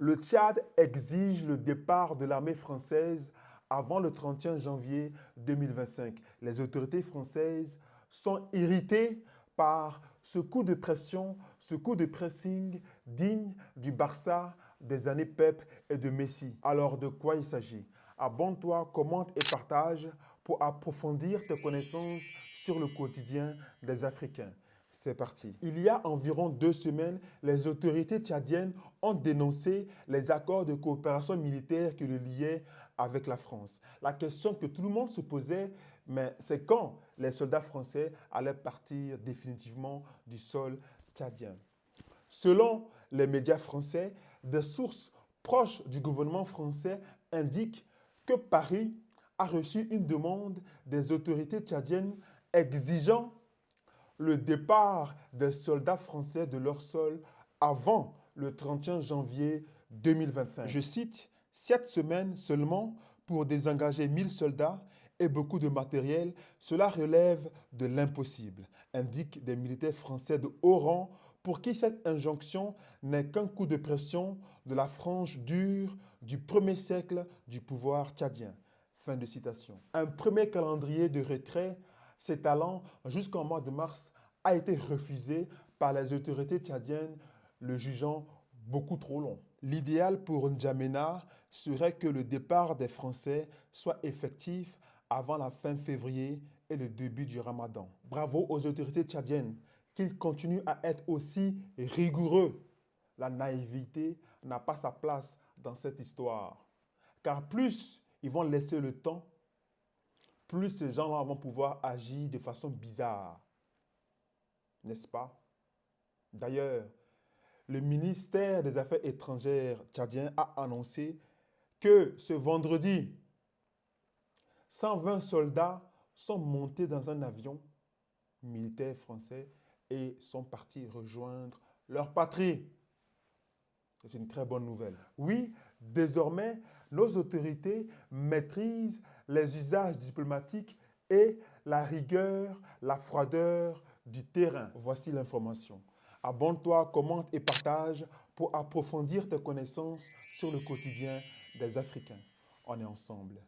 Le Tchad exige le départ de l'armée française avant le 31 janvier 2025. Les autorités françaises sont irritées par ce coup de pression, ce coup de pressing digne du Barça des années Pep et de Messi. Alors de quoi il s'agit? Abonne-toi, commente et partage pour approfondir tes connaissances sur le quotidien des Africains. C'est parti. Il y a environ 2 semaines, les autorités tchadiennes ont dénoncé les accords de coopération militaire qui le liaient avec la France. La question que tout le monde se posait, mais c'est quand les soldats français allaient partir définitivement du sol tchadien. Selon les médias français, des sources proches du gouvernement français indiquent que Paris a reçu une demande des autorités tchadiennes exigeant le départ des soldats français de leur sol avant le 31 janvier 2025. Je cite, 7 semaines seulement pour désengager 1 000 soldats et beaucoup de matériel, cela relève de l'impossible, indiquent des militaires français de haut rang pour qui cette injonction n'est qu'un coup de pression de la frange dure du premier siècle du pouvoir tchadien. Fin de citation. Un premier calendrier de retrait s'étalant jusqu'en mois de mars a été refusé par les autorités tchadiennes, le jugeant beaucoup trop long. L'idéal pour N'Djamena serait que le départ des Français soit effectif avant la fin février et le début du Ramadan. Bravo aux autorités tchadiennes qu'ils continuent à être aussi rigoureux. La naïveté n'a pas sa place dans cette histoire. Car plus ils vont laisser le temps, plus ces gens-là vont pouvoir agir de façon bizarre. N'est-ce pas? D'ailleurs, le ministère des Affaires étrangères tchadien a annoncé que ce vendredi, 120 soldats sont montés dans un avion militaire français et sont partis rejoindre leur patrie. C'est une très bonne nouvelle. Oui, désormais, nos autorités maîtrisent les usages diplomatiques et la rigueur, la froideur du terrain. Voici l'information. Abonne-toi, commente et partage pour approfondir tes connaissances sur le quotidien des Africains. On est ensemble.